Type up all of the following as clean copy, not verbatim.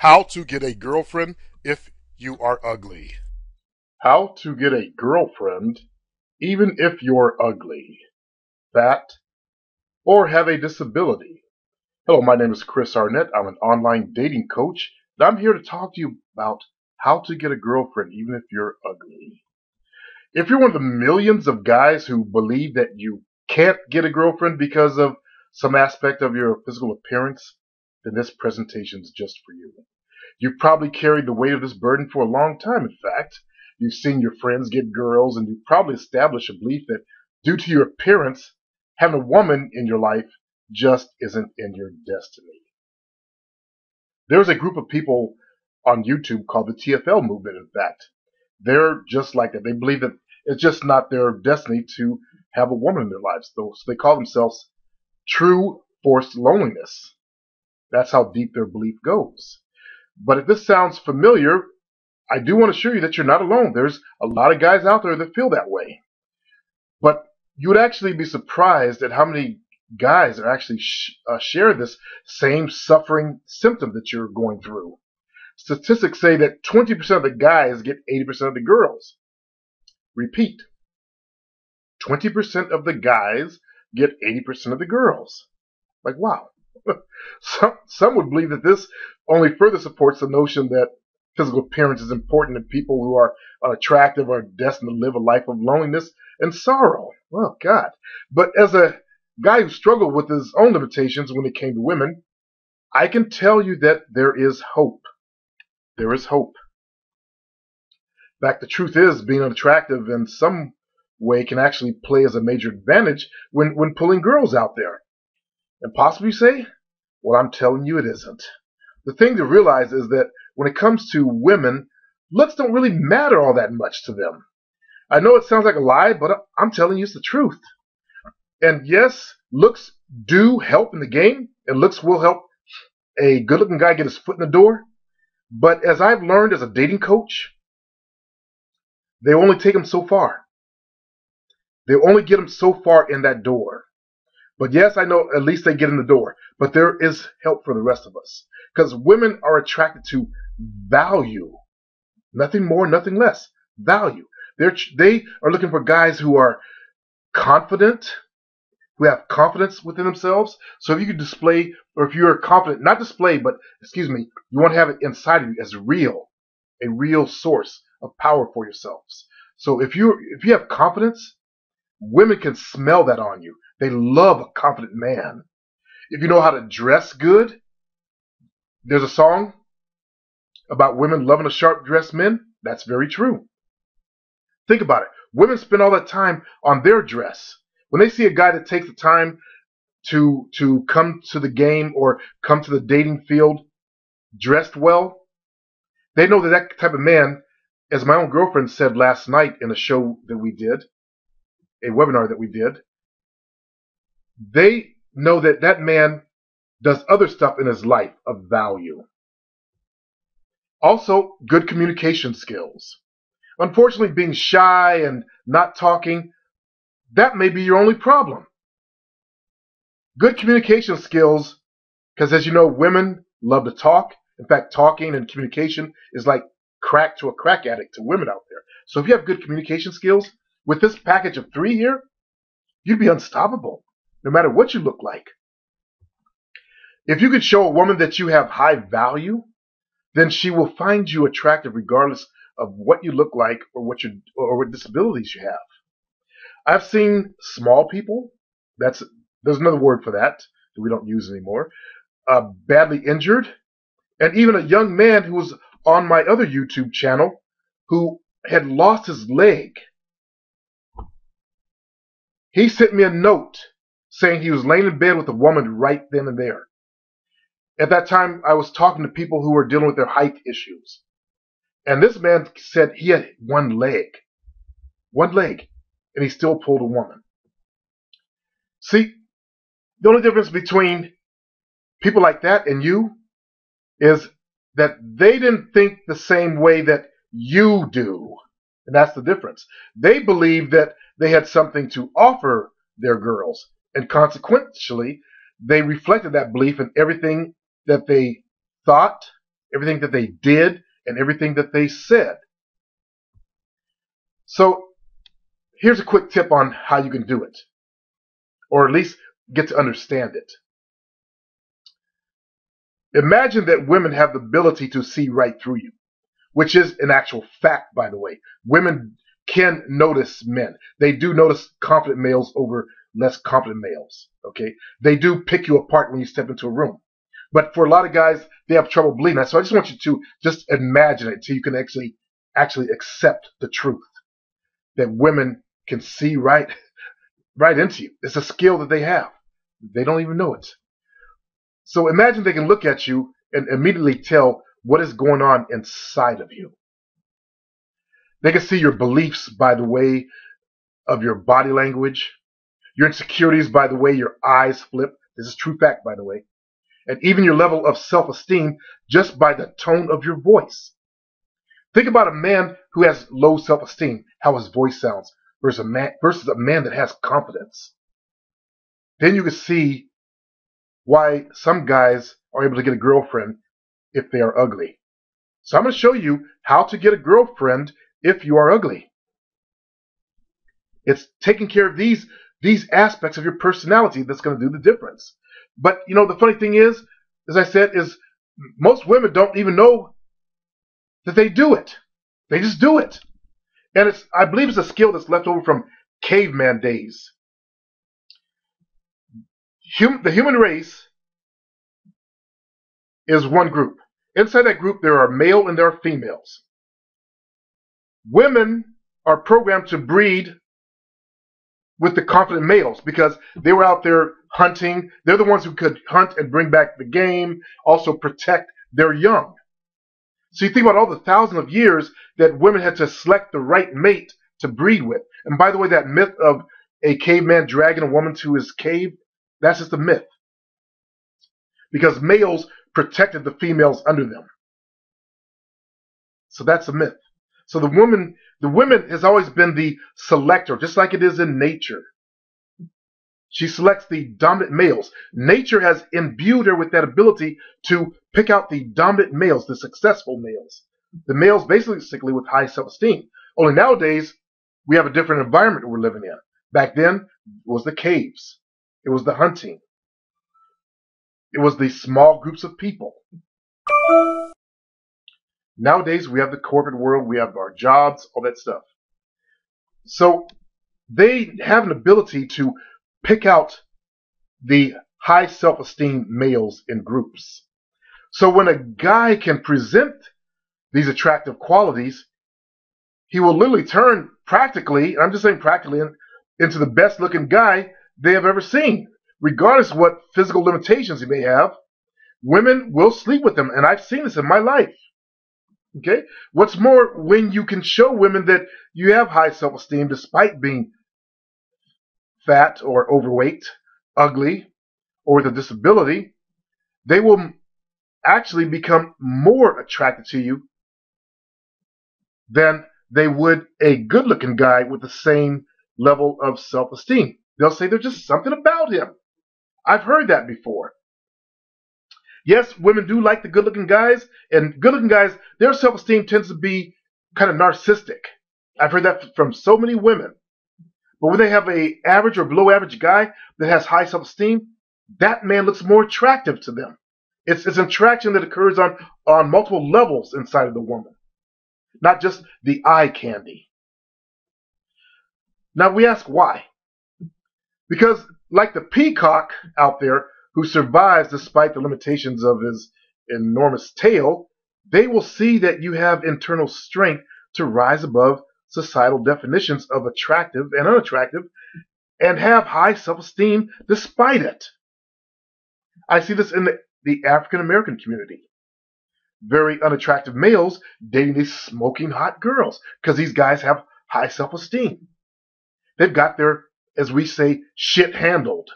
How to get a girlfriend if you are ugly. How to get a girlfriend even if you're ugly, fat, or have a disability. Hello, my name is Chris Arnett. I'm an online dating coach, and I'm here to talk to you about how to get a girlfriend even if you're ugly. If you're one of the millions of guys who believe that you can't get a girlfriend because of some aspect of your physical appearance, then this presentation is just for you. You've probably carried the weight of this burden for a long time, in fact. You've seen your friends get girls, and you've probably established a belief that due to your appearance, having a woman in your life just isn't in your destiny. There's a group of people on YouTube called the TFL movement, in fact. They're just like that. They believe that it's just not their destiny to have a woman in their lives. So they call themselves true forced loneliness. That's how deep their belief goes. But if this sounds familiar, I do want to assure you that you're not alone. There's a lot of guys out there that feel that way. But you would actually be surprised at how many guys are actually share this same suffering symptom that you're going through. Statistics say that 20% of the guys get 80% of the girls. Repeat. 20% of the guys get 80% of the girls. Like, wow. Some would believe that this only further supports the notion that physical appearance is important and people who are unattractive are destined to live a life of loneliness and sorrow. Oh, God. But as a guy who struggled with his own limitations when it came to women, I can tell you that there is hope. There is hope. In fact, the truth is being unattractive in some way can actually play as a major advantage when pulling girls out there. And possibly say, well, I'm telling you it isn't. The thing to realize is that when it comes to women, looks don't really matter all that much to them. I know it sounds like a lie, but I'm telling you it's the truth. And yes, looks do help in the game, and looks will help a good-looking guy get his foot in the door. But as I've learned as a dating coach, they only take him so far. They only get him so far in that door. But yes, I know at least they get in the door. But there is help for the rest of us. Because women are attracted to value. Nothing more, nothing less. Value. They are looking for guys who are confident, who have confidence within themselves. So if you can display, or if you're confident, not display, but, excuse me, you want to have it inside of you as real, a real source of power for yourselves. So if you have confidence, women can smell that on you. They love a confident man. If you know how to dress good, there's a song about women loving a sharp-dressed man. That's very true. Think about it. Women spend all that time on their dress. When they see a guy that takes the time to come to the game or come to the dating field dressed well, they know that that type of man, as my own girlfriend said last night in a show that we did, a webinar that we did, they know that that man does other stuff in his life of value. Also, good communication skills. Unfortunately, being shy and not talking, that may be your only problem. Good communication skills, because as you know, women love to talk. In fact, talking and communication is like crack to a crack addict to women out there. So if you have good communication skills, with this package of 3 here, you'd be unstoppable, no matter what you look like. If you could show a woman that you have high value, then she will find you attractive regardless of what you look like or what disabilities you have. I've seen small people, there's another word for that we don't use anymore, badly injured, and even a young man who was on my other YouTube channel who had lost his leg. He sent me a note saying he was laying in bed with a woman right then and there. At that time, I was talking to people who were dealing with their height issues. And this man said he had one leg, and he still pulled a woman. See, the only difference between people like that and you is that they didn't think the same way that you do. And that's the difference. They believed that they had something to offer their girls, and consequentially, they reflected that belief in everything that they thought, everything that they did, and everything that they said. So here's a quick tip on how you can do it, or at least get to understand it. Imagine that women have the ability to see right through you, which is an actual fact, by the way. Women can notice men. They do notice confident males over less confident males. Okay, they do pick you apart when you step into a room. But for a lot of guys, they have trouble believing that. So I just want you to just imagine it so you can actually accept the truth that women can see right into you. It's a skill that they have. They don't even know it. So imagine they can look at you and immediately tell what is going on inside of you. They can see your beliefs by the way of your body language, your insecurities by the way your eyes flip. This is true fact, by the way. And even your level of self-esteem just by the tone of your voice. Think about a man who has low self-esteem, how his voice sounds, versus a man that has confidence. Then you can see why some guys are able to get a girlfriend if they are ugly. So I'm going to show you how to get a girlfriend if you are ugly. It's taking care of these aspects of your personality that's going to do the difference. But, you know, the funny thing is, as I said, is most women don't even know that they do it. They just do it. And I believe it's a skill that's left over from caveman days. The human race is one group. Inside that group, there are male and there are females. Women are programmed to breed with the confident males because they were out there hunting. They're the ones who could hunt and bring back the game, also protect their young. So you think about all the thousands of years that women had to select the right mate to breed with. And by the way, that myth of a caveman dragging a woman to his cave, that's just a myth. Because males protected the females under them. So that's a myth. So the woman has always been the selector, just like it is in nature. She selects the dominant males. Nature has imbued her with that ability to pick out the dominant males, the successful males. The males basically with high self-esteem. Only nowadays, we have a different environment we're living in. Back then, it was the caves. It was the hunting. It was the small groups of people. Nowadays, we have the corporate world. We have our jobs, all that stuff. So they have an ability to pick out the high self-esteem males in groups. So when a guy can present these attractive qualities, he will literally turn practically, I'm just saying practically, into the best looking guy they have ever seen. Regardless of what physical limitations he may have, women will sleep with him. And I've seen this in my life. Okay? What's more, when you can show women that you have high self-esteem despite being fat or overweight, ugly, or with a disability, they will actually become more attracted to you than they would a good-looking guy with the same level of self-esteem. They'll say there's just something about him. I've heard that before. Yes, women do like the good-looking guys, and good-looking guys, their self-esteem tends to be kind of narcissistic. I've heard that from so many women. But when they have an average or below average guy that has high self-esteem, that man looks more attractive to them. It's an attraction that occurs on multiple levels inside of the woman, not just the eye candy. Now we ask why. Because like the peacock out there who survives despite the limitations of his enormous tail, they will see that you have internal strength to rise above societal definitions of attractive and unattractive and have high self-esteem despite it. I see this in the African American community. Very unattractive males dating these smoking hot girls because these guys have high self-esteem. They've got their, as we say, shit handled.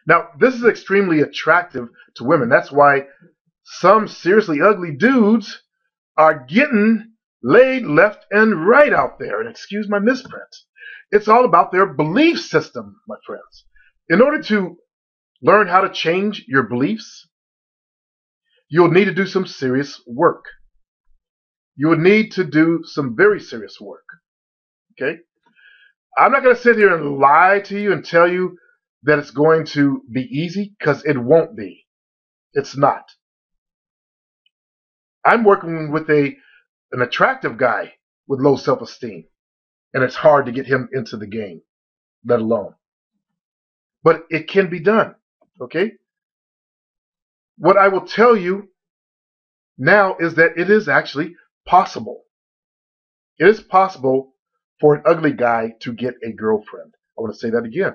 Now, this is extremely attractive to women. That's why some seriously ugly dudes are getting laid left and right out there. And excuse my misprint. It's all about their belief system, my friends. In order to learn how to change your beliefs, you'll need to do some serious work. You will need to do some very serious work. Okay? I'm not going to sit here and lie to you and tell you that it's going to be easy, because it won't be. It's not. I'm working with an attractive guy with low self-esteem, and it's hard to get him into the game, let alone. But it can be done. Okay? What I will tell you now is that it is actually possible. It is possible for an ugly guy to get a girlfriend. I want to say that again,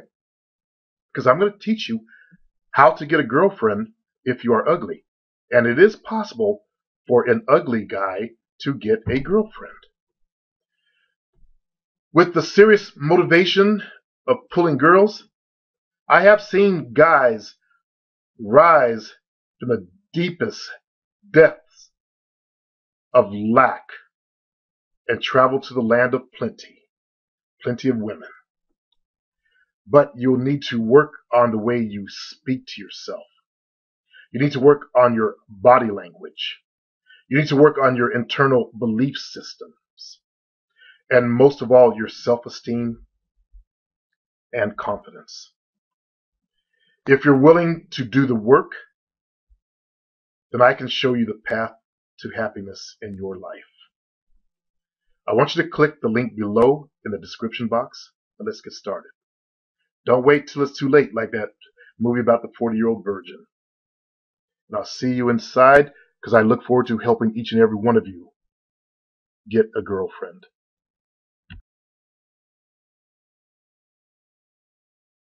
because I'm going to teach you how to get a girlfriend if you are ugly. And it is possible for an ugly guy to get a girlfriend. With the serious motivation of pulling girls, I have seen guys rise from the deepest depths of lack and travel to the land of plenty of women. But you'll need to work on the way you speak to yourself. You need to work on your body language. You need to work on your internal belief systems. And most of all, your self-esteem and confidence. If you're willing to do the work, then I can show you the path to happiness in your life. I want you to click the link below in the description box, and let's get started. Don't wait till it's too late, like that movie about the 40-year-old virgin. And I'll see you inside, because I look forward to helping each and every one of you get a girlfriend.